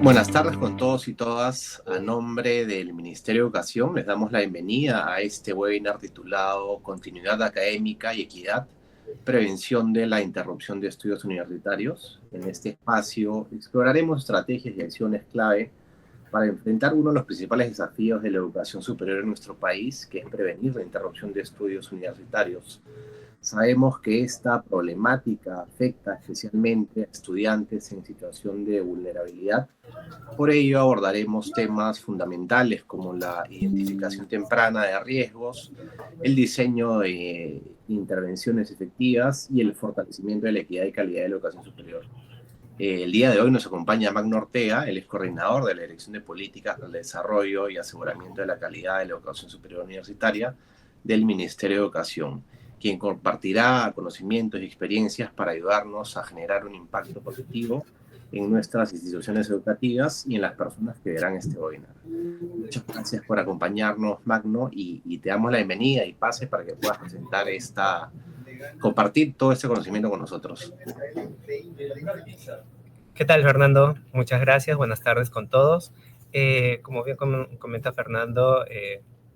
Buenas tardes con todos y todas. A nombre del Ministerio de Educación les damos la bienvenida a este webinar titulado Continuidad académica y equidad, prevención de la interrupción de estudios universitarios. En este espacio exploraremos estrategias y acciones clave para enfrentar uno de los principales desafíos de la educación superior en nuestro país, que es prevenir la interrupción de estudios universitarios. Sabemos que esta problemática afecta especialmente a estudiantes en situación de vulnerabilidad. Por ello abordaremos temas fundamentales como la identificación temprana de riesgos, el diseño de intervenciones efectivas y el fortalecimiento de la equidad y calidad de la educación superior. El día de hoy nos acompaña Magno Ortega, él es coordinador de la Dirección de Políticas para el Desarrollo y Aseguramiento de la Calidad de la Educación Superior Universitaria del Ministerio de Educación, quien compartirá conocimientos y experiencias para ayudarnos a generar un impacto positivo en nuestras instituciones educativas y en las personas que verán este webinar. Muchas gracias por acompañarnos, Magno, y te damos la bienvenida y pase para que puedas presentar compartir todo este conocimiento con nosotros. ¿Qué tal, Fernando? Muchas gracias. Buenas tardes con todos. Como bien comenta Fernando,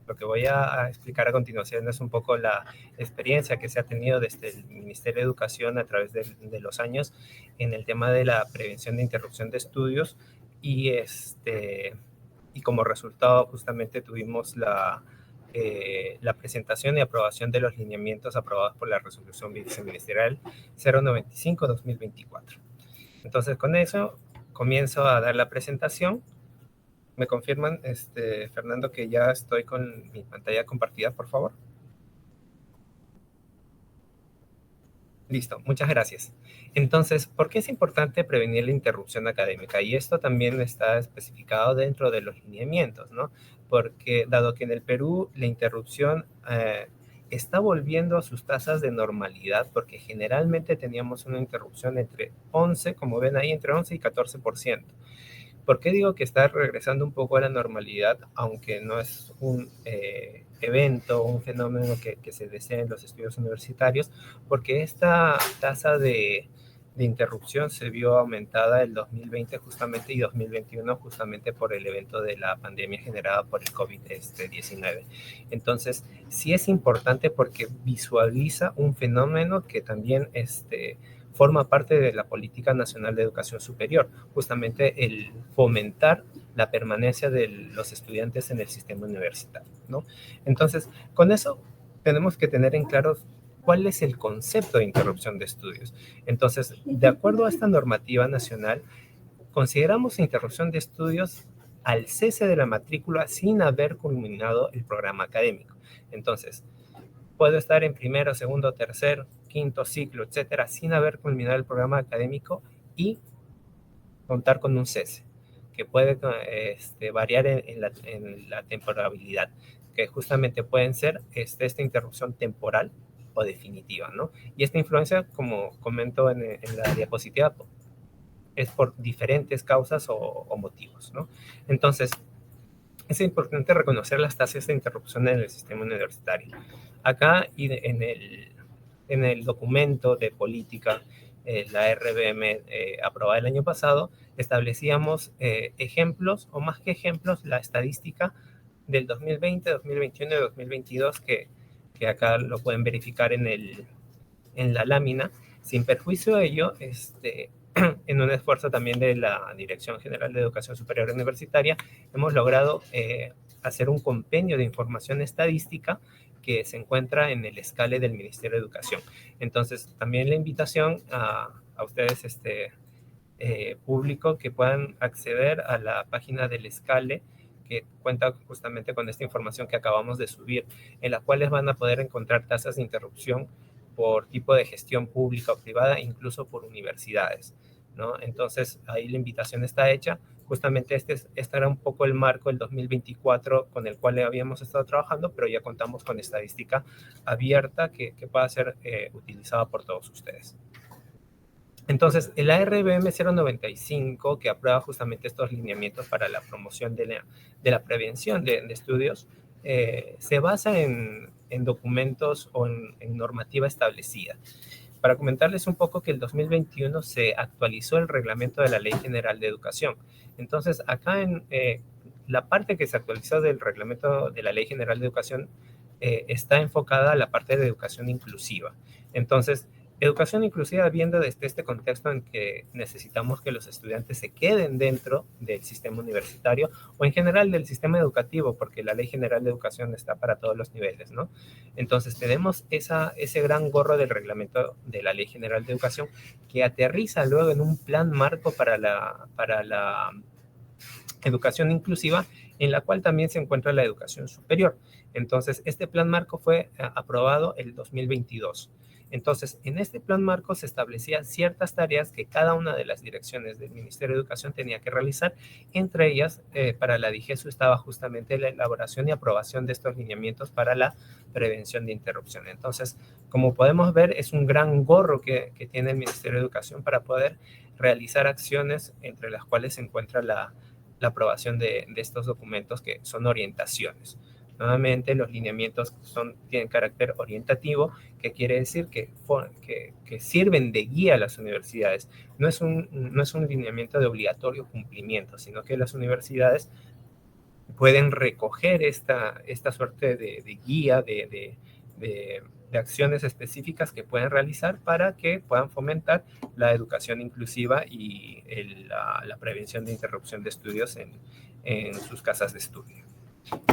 lo que voy a explicar a continuación es un poco la experiencia que se ha tenido desde el Ministerio de Educación a través de los años en el tema de la prevención de interrupción de estudios y como resultado justamente tuvimos la presentación y aprobación de los lineamientos aprobados por la Resolución Viceministerial 095-2024. Entonces, con eso comienzo a dar la presentación. ¿Me confirman, Fernando, que ya estoy con mi pantalla compartida, por favor? Listo, muchas gracias. Entonces, ¿por qué es importante prevenir la interrupción académica? Y esto también está especificado dentro de los lineamientos, ¿no? Porque dado que en el Perú la interrupción está volviendo a sus tasas de normalidad, porque generalmente teníamos una interrupción entre 11, como ven ahí, entre 11 y 14%. ¿Por qué digo que está regresando un poco a la normalidad, aunque no es un evento o un fenómeno que se desee en los estudios universitarios? Porque esta tasa de interrupción se vio aumentada el 2020 justamente y 2021 justamente por el evento de la pandemia generada por el COVID-19. Entonces, sí es importante porque visualiza un fenómeno que también forma parte de la Política Nacional de Educación Superior, justamente el fomentar la permanencia de los estudiantes en el sistema universitario, ¿no? Entonces, con eso tenemos que tener en claro cuál es el concepto de interrupción de estudios. Entonces, de acuerdo a esta normativa nacional, consideramos interrupción de estudios al cese de la matrícula sin haber culminado el programa académico. Entonces, puedo estar en primero, segundo, tercer, quinto ciclo, etcétera, sin haber culminado el programa académico y contar con un cese, que puede variar en la temporalidad, que justamente pueden ser esta interrupción temporal o definitiva, ¿no? Y esta influencia, como comento en la diapositiva, es por diferentes causas o motivos, ¿no? Entonces, es importante reconocer las tasas de interrupción en el sistema universitario. Acá y en el documento de política, la RBM aprobada el año pasado, establecíamos ejemplos, o más que ejemplos, la estadística del 2020, 2021 y 2022, que acá lo pueden verificar en la lámina. Sin perjuicio de ello, en un esfuerzo también de la Dirección General de Educación Superior Universitaria, hemos logrado hacer un compendio de información estadística que se encuentra en el escale del Ministerio de Educación. Entonces, también la invitación a ustedes, público, que puedan acceder a la página del escale, que cuenta justamente con esta información que acabamos de subir, en la cual van a poder encontrar tasas de interrupción por tipo de gestión pública o privada, incluso por universidades, ¿no? Entonces, ahí la invitación está hecha. Justamente este era un poco el marco del 2024 con el cual habíamos estado trabajando, pero ya contamos con estadística abierta que pueda ser utilizada por todos ustedes. Entonces, el ARBM 095, que aprueba justamente estos lineamientos para la promoción de la prevención de estudios, se basa en documentos o en normativa establecida. para comentarles un poco que el 2021 se actualizó el reglamento de la Ley General de Educación. Entonces, acá en la parte que se actualizó del reglamento de la Ley General de Educación está enfocada a la parte de educación inclusiva. Entonces, educación inclusiva viendo desde este contexto en que necesitamos que los estudiantes se queden dentro del sistema universitario o en general del sistema educativo, porque la Ley General de Educación está para todos los niveles, ¿no? Entonces tenemos ese gran gorro del reglamento de la Ley General de Educación que aterriza luego en un plan marco para la educación inclusiva, en la cual también se encuentra la educación superior. Entonces, este plan marco fue aprobado el 2022. Entonces, en este plan marco se establecían ciertas tareas que cada una de las direcciones del Ministerio de Educación tenía que realizar. Entre ellas, para la DIGESU estaba justamente la elaboración y aprobación de estos lineamientos para la prevención de interrupción. Entonces, como podemos ver, es un gran gorro que tiene el Ministerio de Educación para poder realizar acciones, entre las cuales se encuentra la aprobación de estos documentos que son orientaciones. Nuevamente, los lineamientos tienen carácter orientativo, que quiere decir que sirven de guía a las universidades. No es un lineamiento de obligatorio cumplimiento, sino que las universidades pueden recoger esta suerte de guía, de acciones específicas que pueden realizar para que puedan fomentar la educación inclusiva y la prevención de interrupción de estudios en sus casas de estudio.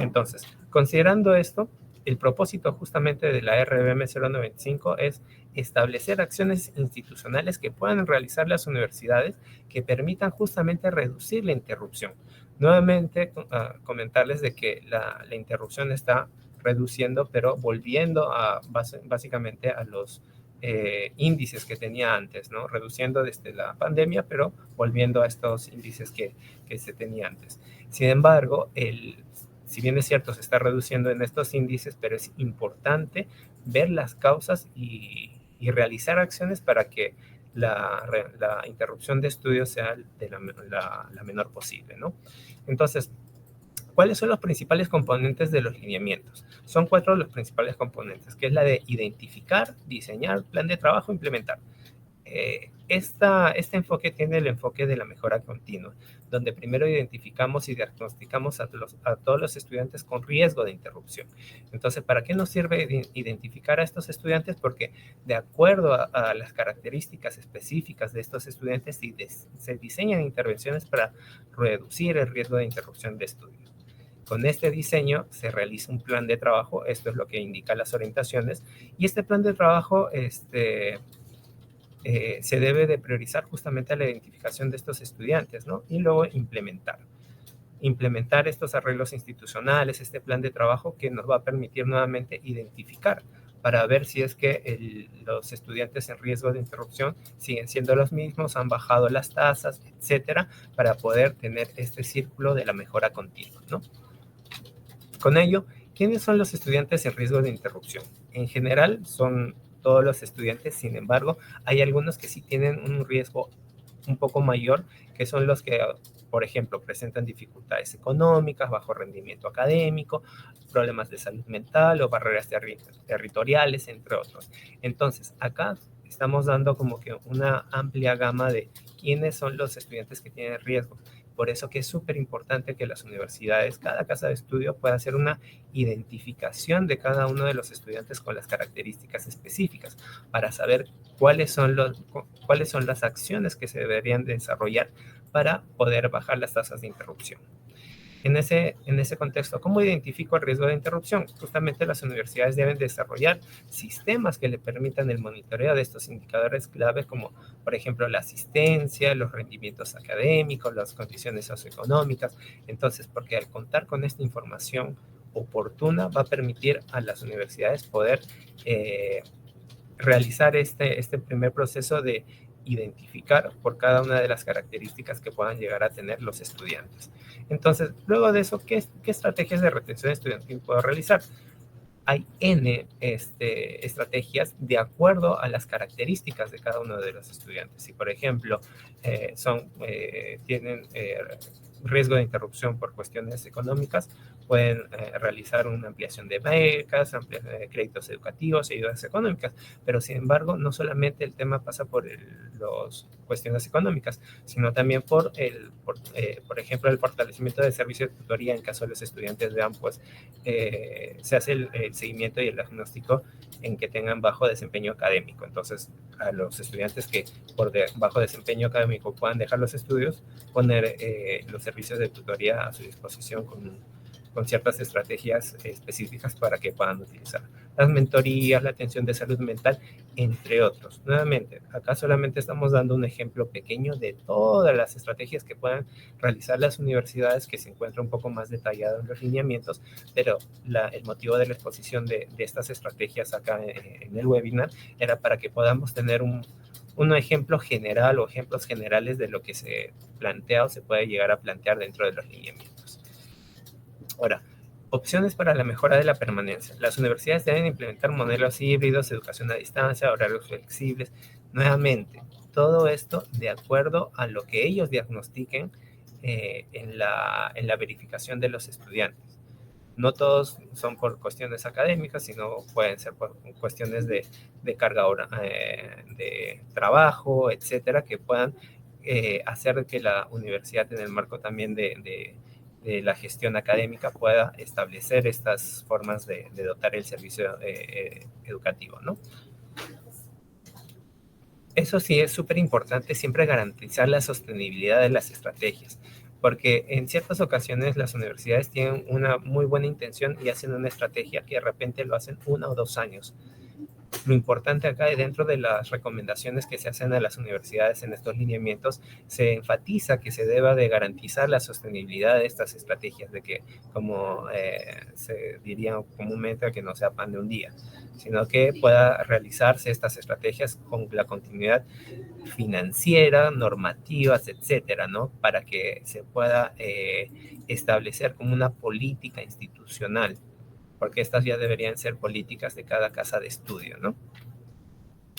Entonces, considerando esto, el propósito justamente de la RBM 095 es establecer acciones institucionales que puedan realizar las universidades que permitan justamente reducir la interrupción. Nuevamente, comentarles de que la interrupción está reduciendo, pero volviendo básicamente a los índices que tenía antes, ¿no? Reduciendo desde la pandemia, pero volviendo a estos índices que se tenía antes. Sin embargo, si bien es cierto, se está reduciendo en estos índices, pero es importante ver las causas y realizar acciones para que la interrupción de estudios sea de la menor posible, ¿no? Entonces, ¿cuáles son los principales componentes de los lineamientos? Son 4 los principales componentes, que es la de identificar, diseñar, plan de trabajo, implementar. Este enfoque tiene el enfoque de la mejora continua, donde primero identificamos y diagnosticamos a todos los estudiantes con riesgo de interrupción. Entonces, ¿para qué nos sirve identificar a estos estudiantes? Porque de acuerdo a las características específicas de estos estudiantes, se diseñan intervenciones para reducir el riesgo de interrupción de estudios. Con este diseño se realiza un plan de trabajo, esto es lo que indica las orientaciones, y este plan de trabajo se debe de priorizar justamente a la identificación de estos estudiantes, ¿no? Y luego implementar estos arreglos institucionales, este plan de trabajo que nos va a permitir nuevamente identificar para ver si es que los estudiantes en riesgo de interrupción siguen siendo los mismos, han bajado las tasas, etcétera, para poder tener este círculo de la mejora continua, ¿no? Con ello, ¿quiénes son los estudiantes en riesgo de interrupción? En general son todos los estudiantes, sin embargo, hay algunos que sí tienen un riesgo un poco mayor, que son los que, por ejemplo, presentan dificultades económicas, bajo rendimiento académico, problemas de salud mental o barreras territoriales, entre otros. Entonces, acá estamos dando como que una amplia gama de quiénes son los estudiantes que tienen riesgo. Por eso que es súper importante que las universidades, cada casa de estudio, pueda hacer una identificación de cada uno de los estudiantes con las características específicas para saber cuáles son las acciones que se deberían desarrollar para poder bajar las tasas de interrupción. En ese contexto, ¿cómo identifico el riesgo de interrupción? Justamente las universidades deben desarrollar sistemas que le permitan el monitoreo de estos indicadores claves, como por ejemplo la asistencia, los rendimientos académicos, las condiciones socioeconómicas. Entonces, porque al contar con esta información oportuna va a permitir a las universidades poder realizar este primer proceso de identificar por cada una de las características que puedan llegar a tener los estudiantes. Entonces, luego de eso, ¿qué estrategias de retención estudiantil puedo realizar? Hay N estrategias de acuerdo a las características de cada uno de los estudiantes. Si, por ejemplo, tienen riesgo de interrupción por cuestiones económicas, pueden realizar una ampliación de becas, créditos educativos, ayudas económicas, pero sin embargo, no solamente el tema pasa por las cuestiones económicas, sino también por ejemplo, el fortalecimiento del servicio de tutoría en caso de los estudiantes vean, pues, se hace el seguimiento y el diagnóstico en que tengan bajo desempeño académico. Entonces, a los estudiantes que por bajo desempeño académico puedan dejar los estudios, poner los servicios de tutoría a su disposición con ciertas estrategias específicas para que puedan utilizar las mentorías, la atención de salud mental, entre otros. Nuevamente, acá solamente estamos dando un ejemplo pequeño de todas las estrategias que puedan realizar las universidades, que se encuentra un poco más detallado en los lineamientos, pero el motivo de la exposición de estas estrategias acá en el webinar era para que podamos tener un ejemplo general o ejemplos generales de lo que se plantea o se puede llegar a plantear dentro de los lineamientos. Ahora, opciones para la mejora de la permanencia. Las universidades deben implementar modelos híbridos, educación a distancia, horarios flexibles. Nuevamente, todo esto de acuerdo a lo que ellos diagnostiquen en la verificación de los estudiantes. No todos son por cuestiones académicas, sino pueden ser por cuestiones de carga de trabajo, etcétera, que puedan hacer que la universidad, en el marco también de la gestión académica, pueda establecer estas formas de dotar el servicio educativo, ¿no? Eso sí es súper importante, siempre garantizar la sostenibilidad de las estrategias, porque en ciertas ocasiones las universidades tienen una muy buena intención y hacen una estrategia que de repente lo hacen 1 o 2 años. Lo importante acá, dentro de las recomendaciones que se hacen a las universidades en estos lineamientos, se enfatiza que se deba de garantizar la sostenibilidad de estas estrategias, de que, como se diría comúnmente, que no sea pan de un día, sino que pueda realizarse estas estrategias con la continuidad financiera, normativas, etcétera, ¿no? Para que se pueda establecer como una política institucional, porque estas ya deberían ser políticas de cada casa de estudio, ¿no?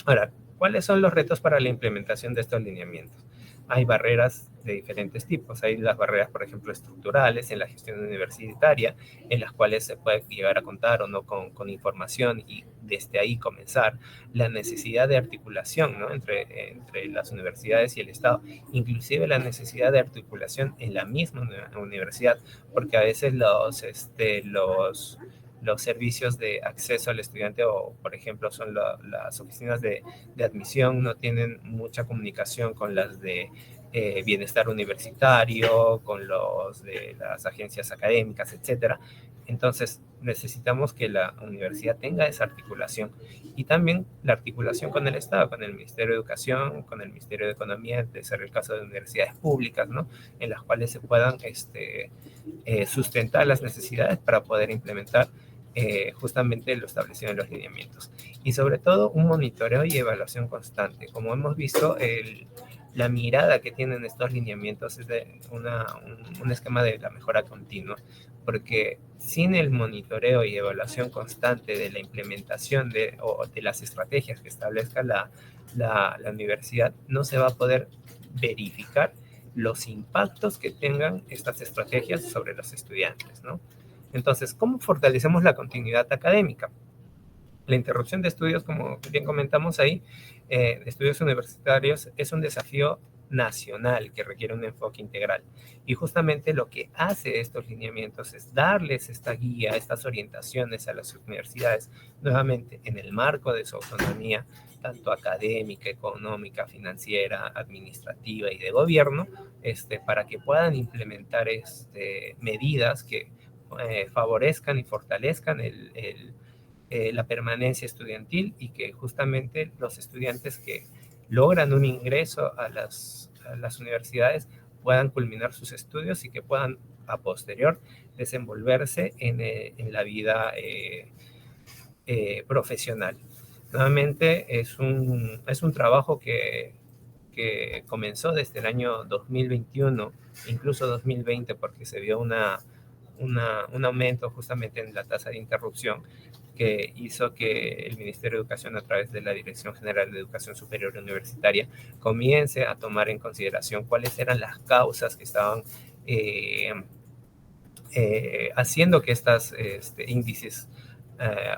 Ahora, ¿cuáles son los retos para la implementación de estos lineamientos? Hay barreras de diferentes tipos. Hay las barreras, por ejemplo, estructurales en la gestión universitaria, en las cuales se puede llegar a contar o no con información y desde ahí comenzar. La necesidad de articulación, ¿no?, entre las universidades y el Estado, inclusive la necesidad de articulación en la misma universidad, porque a veces los servicios de acceso al estudiante, o por ejemplo son las oficinas de admisión, no tienen mucha comunicación con las de bienestar universitario, con los de las agencias académicas, etcétera. Entonces necesitamos que la universidad tenga esa articulación, y también la articulación con el Estado, con el Ministerio de Educación, con el Ministerio de Economía, de ser el caso de universidades públicas, ¿no?, en las cuales se puedan sustentar las necesidades para poder implementar justamente lo establecido en los lineamientos. Y sobre todo un monitoreo y evaluación constante. Como hemos visto, la mirada que tienen estos lineamientos es de un esquema de la mejora continua, porque sin el monitoreo y evaluación constante de la implementación de las estrategias que establezca la universidad, no se va a poder verificar los impactos que tengan estas estrategias sobre los estudiantes, ¿no? Entonces, ¿cómo fortalecemos la continuidad académica? La interrupción de estudios, como bien comentamos ahí, estudios universitarios, es un desafío nacional que requiere un enfoque integral. Y justamente lo que hace estos lineamientos es darles esta guía, estas orientaciones a las universidades, nuevamente en el marco de su autonomía, tanto académica, económica, financiera, administrativa y de gobierno, para que puedan implementar medidas que favorezcan y fortalezcan la permanencia estudiantil, y que justamente los estudiantes que logran un ingreso a las universidades puedan culminar sus estudios y que puedan a posterior desenvolverse en la vida profesional. Nuevamente es un trabajo que comenzó desde el año 2021, incluso 2020, porque se vio un aumento justamente en la tasa de interrupción, que hizo que el Ministerio de Educación, a través de la Dirección General de Educación Superior Universitaria, comience a tomar en consideración cuáles eran las causas que estaban haciendo que estos índices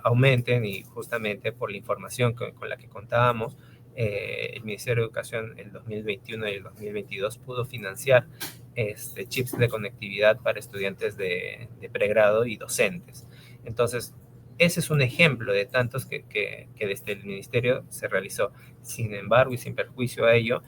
aumenten, y justamente por la información con la que contábamos, el Ministerio de Educación en el 2021 y el 2022 pudo financiar chips de conectividad para estudiantes de pregrado y docentes. Entonces, ese es un ejemplo de tantos que desde el Ministerio se realizó. Sin embargo, y sin perjuicio a ello,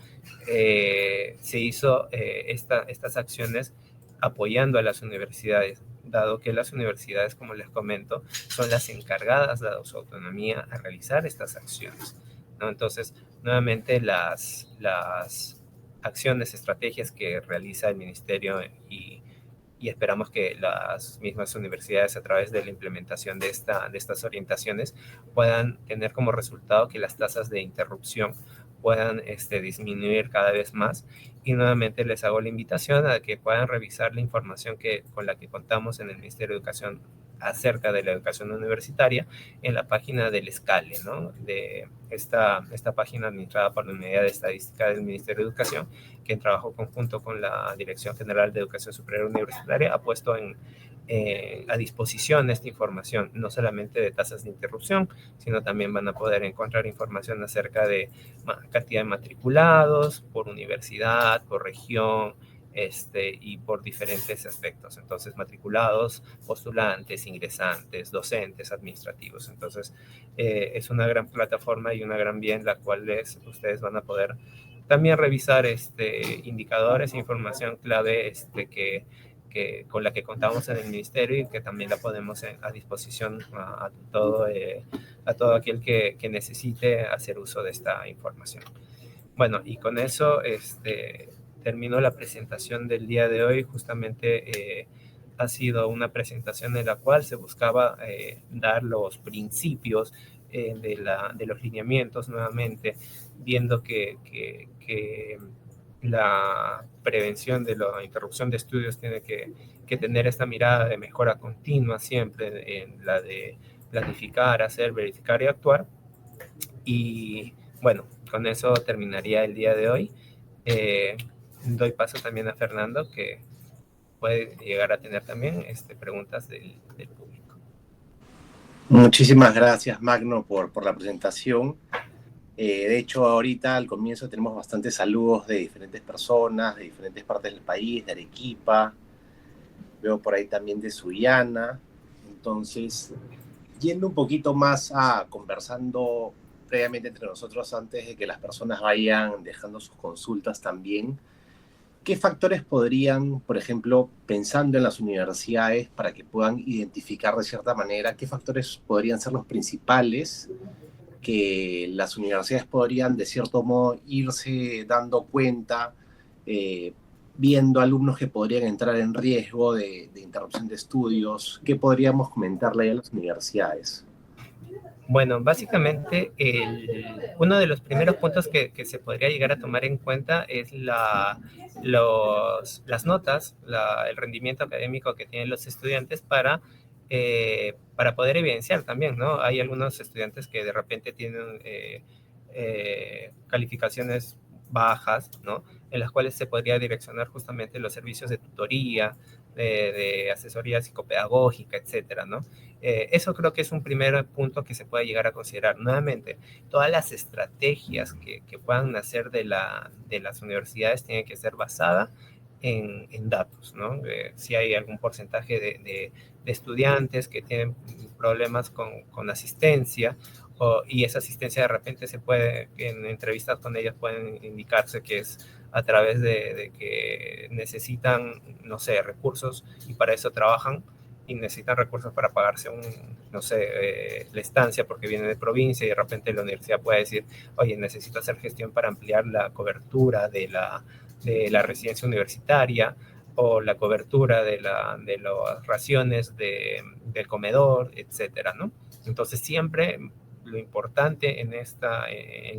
se hizo estas acciones apoyando a las universidades, dado que las universidades, como les comento, son las encargadas, dado su autonomía, a realizar estas acciones, ¿no? Entonces, nuevamente, las acciones, estrategias que realiza el Ministerio y esperamos que las mismas universidades, a través de la implementación de estas orientaciones, puedan tener como resultado que las tasas de interrupción puedan disminuir cada vez más. Y nuevamente les hago la invitación a que puedan revisar la información con la que contamos en el Ministerio de Educación acerca de la educación universitaria en la página del ESCALE, ¿no? De esta página administrada por la Unidad de Estadística del Ministerio de Educación, que en trabajo conjunto con la Dirección General de Educación Superior Universitaria ha puesto a disposición esta información, no solamente de tasas de interrupción, sino también van a poder encontrar información acerca de cantidad de matriculados por universidad, por región, y por diferentes aspectos. Entonces, matriculados, postulantes, ingresantes, docentes, administrativos. Entonces, es una gran plataforma y una gran vía en la cual ustedes van a poder también revisar indicadores e información clave con la que contamos en el Ministerio, y que también la ponemos a disposición a todo aquel que necesite hacer uso de esta información. Bueno, y con eso termino la presentación del día de hoy. Justamente ha sido una presentación en la cual se buscaba dar los principios de los lineamientos, nuevamente viendo que la prevención de la interrupción de estudios tiene que tener esta mirada de mejora continua siempre, en la de planificar, hacer, verificar y actuar. Y bueno, con eso terminaría el día de hoy. Doy paso también a Fernando, que puede llegar a tener también preguntas del público. Muchísimas gracias, Magno, por la presentación. De hecho, ahorita al comienzo tenemos bastantes saludos de diferentes personas, de diferentes partes del país, de Arequipa, veo por ahí también de Sullana. Entonces, yendo un poquito más conversando previamente entre nosotros antes de que las personas vayan dejando sus consultas también, ¿qué factores podrían, por ejemplo, pensando en las universidades para que puedan identificar de cierta manera, qué factores podrían ser los principales que las universidades podrían de cierto modo irse dando cuenta, viendo alumnos que podrían entrar en riesgo de interrupción de estudios? ¿Qué podríamos comentarle a las universidades? Bueno, básicamente uno de los primeros puntos que se podría llegar a tomar en cuenta es las notas, el rendimiento académico que tienen los estudiantes para poder evidenciar también, ¿no? Hay algunos estudiantes que de repente tienen calificaciones bajas, ¿no? En las cuales se podría direccionar justamente los servicios de tutoría, de asesoría psicopedagógica, etcétera, ¿no? Eso creo que es un primer punto que se puede llegar a considerar. Nuevamente, todas las estrategias que puedan nacer de las universidades tienen que ser basadas en datos, ¿no? Si hay algún porcentaje de estudiantes que tienen problemas con asistencia, y esa asistencia de repente en entrevistas con ellos pueden indicarse que es a través de que necesitan, no sé, recursos, y para eso trabajan, y necesitan recursos para pagarse la estancia porque viene de provincia, y de repente la universidad puede decir, oye, necesito hacer gestión para ampliar la cobertura de la residencia universitaria, o la cobertura de las raciones del comedor, etcétera, ¿no? Entonces, siempre lo importante en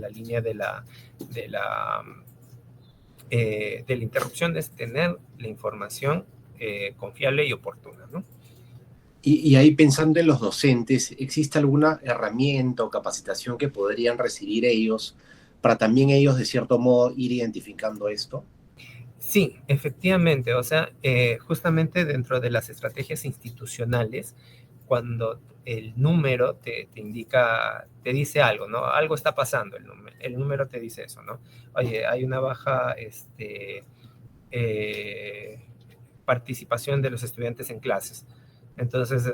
la línea de la interrupción es tener la información confiable y oportuna, ¿no? Y ahí pensando en los docentes, ¿existe alguna herramienta o capacitación que podrían recibir ellos para también ellos de cierto modo ir identificando esto? Sí, efectivamente, o sea, justamente dentro de las estrategias institucionales, cuando el número te indica, te dice algo, ¿no? Algo está pasando, el número te dice eso, ¿no? Oye, hay una baja eh, participación de los estudiantes en clases. Entonces,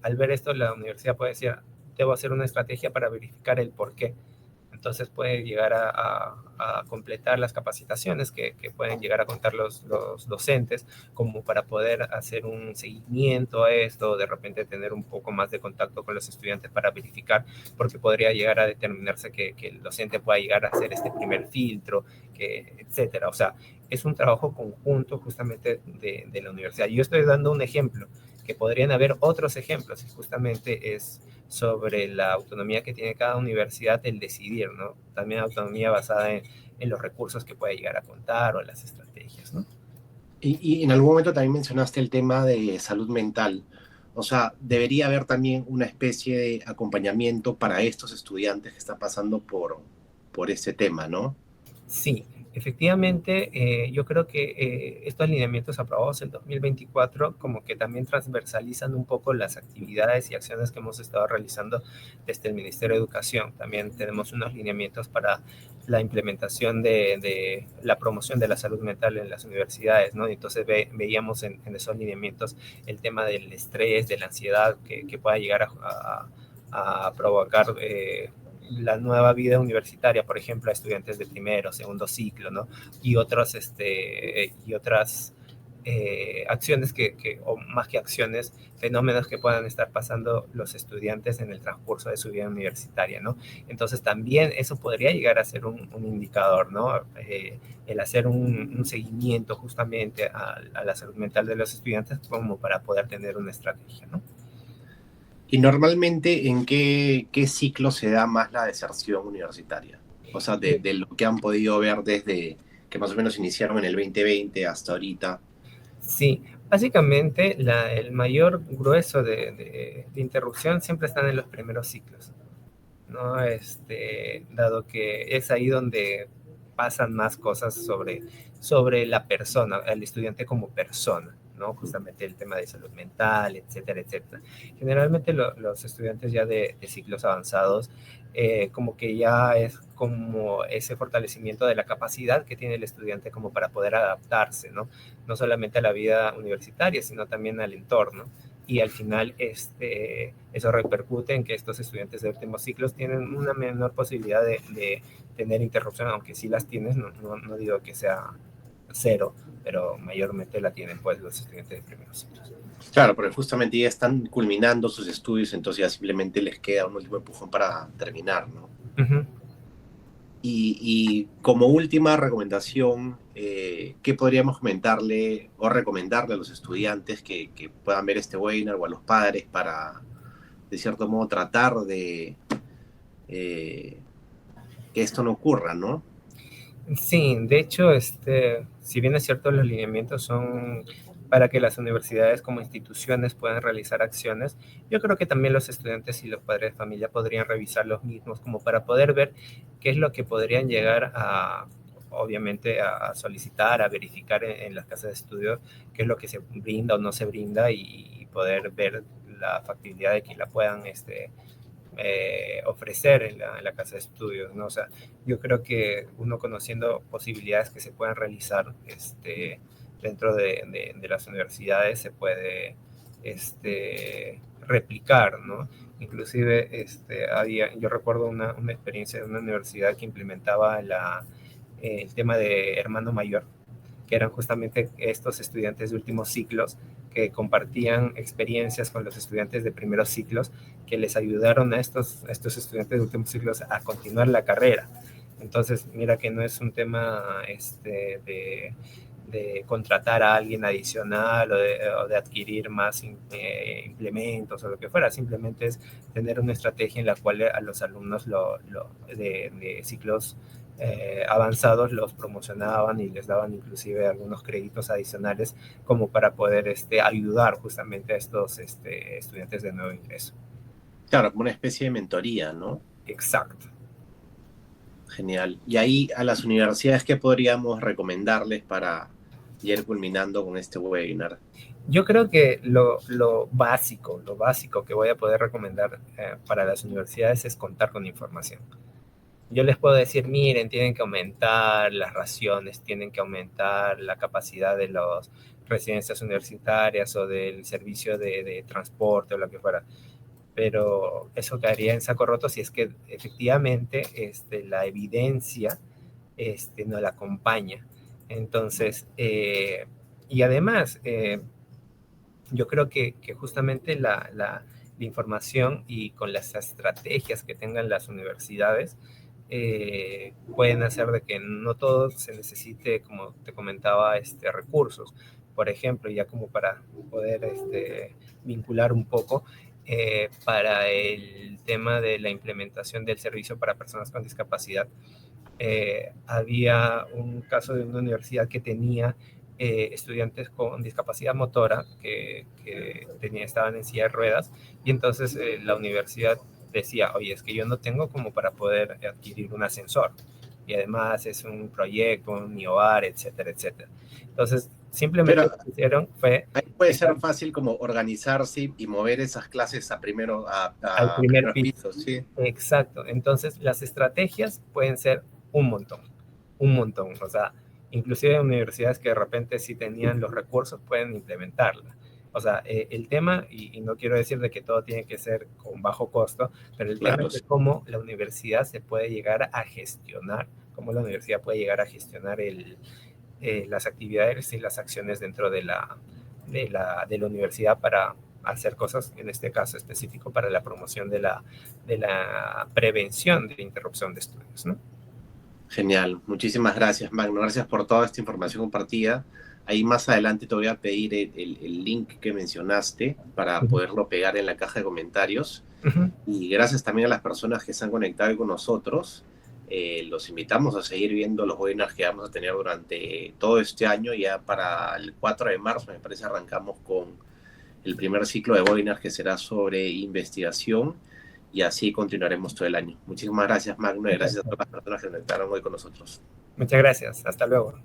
al ver esto, la universidad puede decir, debo hacer una estrategia para verificar el por qué. Entonces puede llegar a completar las capacitaciones que pueden llegar a contar los docentes, como para poder hacer un seguimiento a esto, de repente tener un poco más de contacto con los estudiantes para verificar, porque podría llegar a determinarse que el docente pueda llegar a hacer este primer filtro, etcétera. O sea, es un trabajo conjunto justamente de la universidad. Yo estoy dando un ejemplo, que podrían haber otros ejemplos, y justamente es sobre la autonomía que tiene cada universidad el decidir, ¿no? También autonomía basada en los recursos que puede llegar a contar o las estrategias, ¿no? Y en algún momento también mencionaste el tema de salud mental. O sea, debería haber también una especie de acompañamiento para estos estudiantes que están pasando por este tema, ¿no? Sí, efectivamente, yo creo que estos lineamientos aprobados en 2024 como que también transversalizan un poco las actividades y acciones que hemos estado realizando desde el Ministerio de Educación. También tenemos unos lineamientos para la implementación de la promoción de la salud mental en las universidades, ¿no? Entonces veíamos en esos lineamientos el tema del estrés, de la ansiedad que pueda llegar a provocar la nueva vida universitaria, por ejemplo, a estudiantes de primero, segundo ciclo, ¿no? Y otras acciones o más que acciones, fenómenos que puedan estar pasando los estudiantes en el transcurso de su vida universitaria, ¿no? Entonces también eso podría llegar a ser un indicador, ¿no? El hacer un seguimiento justamente a la salud mental de los estudiantes como para poder tener una estrategia, ¿no? Y normalmente, ¿en qué ciclo se da más la deserción universitaria? O sea, de lo que han podido ver desde que más o menos iniciaron en el 2020 hasta ahorita. Sí, básicamente el mayor grueso de interrupción siempre están en los primeros ciclos, ¿no? Dado que es ahí donde pasan más cosas sobre la persona, el estudiante como persona, ¿no? Justamente el tema de salud mental, etcétera, etcétera. Generalmente los estudiantes ya de ciclos avanzados, como que ya es como ese fortalecimiento de la capacidad que tiene el estudiante como para poder adaptarse, ¿no? No solamente a la vida universitaria, sino también al entorno y al final eso repercute en que estos estudiantes de últimos ciclos tienen una menor posibilidad de tener interrupción, aunque sí las tienes, no digo que sea cero, pero mayormente la tienen pues los estudiantes de primeros ciclos. Claro, porque justamente ya están culminando sus estudios, entonces ya simplemente les queda un último empujón para terminar, ¿no? Uh -huh. Y como última recomendación, ¿qué podríamos comentarle o recomendarle a los estudiantes que puedan ver este webinar o a los padres para, de cierto modo, tratar de que esto no ocurra, ¿no? Sí, de hecho, si bien es cierto, los lineamientos son para que las universidades como instituciones puedan realizar acciones, yo creo que también los estudiantes y los padres de familia podrían revisar los mismos como para poder ver qué es lo que podrían llegar obviamente, a solicitar, a verificar en las casas de estudio, qué es lo que se brinda o no se brinda y poder ver la factibilidad de que la puedan ofrecer en la casa de estudios, ¿no? O sea, yo creo que uno conociendo posibilidades que se puedan realizar dentro de las universidades se puede replicar, ¿no? Inclusive yo recuerdo una experiencia de una universidad que implementaba el tema de hermano mayor, que eran justamente estos estudiantes de últimos ciclos que compartían experiencias con los estudiantes de primeros ciclos que les ayudaron a estos estudiantes de últimos ciclos a continuar la carrera. Entonces, mira que no es un tema de contratar a alguien adicional o de adquirir más implementos o lo que fuera, simplemente es tener una estrategia en la cual a los alumnos de ciclos avanzados los promocionaban y les daban inclusive algunos créditos adicionales como para poder ayudar justamente a estos estudiantes de nuevo ingreso. Claro, como una especie de mentoría, ¿no? Exacto. Genial. Y ahí a las universidades, ¿qué podríamos recomendarles para ir culminando con este webinar? Yo creo que lo básico que voy a poder recomendar para las universidades es contar con información. Yo les puedo decir, miren, tienen que aumentar las raciones, tienen que aumentar la capacidad de las residencias universitarias o del servicio de transporte o lo que fuera. Pero eso caería en saco roto si es que efectivamente la evidencia no la acompaña. Entonces, y además, yo creo que justamente la información y con las estrategias que tengan las universidades, pueden hacer de que no todo se necesite, como te comentaba, recursos. Por ejemplo, ya como para poder vincular un poco, para el tema de la implementación del servicio para personas con discapacidad, había un caso de una universidad que tenía estudiantes con discapacidad motora que estaban en silla de ruedas, y entonces la universidad decía, oye, es que yo no tengo como para poder adquirir un ascensor, y además es un proyecto, un IOAR, etcétera, etcétera. Entonces, simplemente Pero lo que hicieron fue ahí puede ser fácil como organizarse y mover esas clases al a primer primeros piso. pisos, ¿sí? Exacto. Entonces, las estrategias pueden ser un montón, un montón. O sea, inclusive universidades que de repente sí tenían los recursos pueden implementarla. O sea, el tema, y no quiero decir de que todo tiene que ser con bajo costo, pero el tema Claro, es de cómo la universidad se puede llegar a gestionar, cómo la universidad puede llegar a gestionar las actividades y las acciones dentro de la universidad para hacer cosas, en este caso específico, para la promoción de la prevención de interrupción de estudios, ¿no? genial. Muchísimas gracias, Magno. Gracias por toda esta información compartida. Ahí más adelante te voy a pedir el link que mencionaste para Uh-huh. poderlo pegar en la caja de comentarios. Uh-huh. Y gracias también a las personas que se han conectado con nosotros. Los invitamos a seguir viendo los webinars que vamos a tener durante todo este año. Ya para el 4 de marzo, me parece, arrancamos con el primer ciclo de webinars que será sobre investigación, y así continuaremos todo el año. Muchísimas gracias, Magno, y gracias a todas las personas que conectaron hoy con nosotros. Muchas gracias. Hasta luego.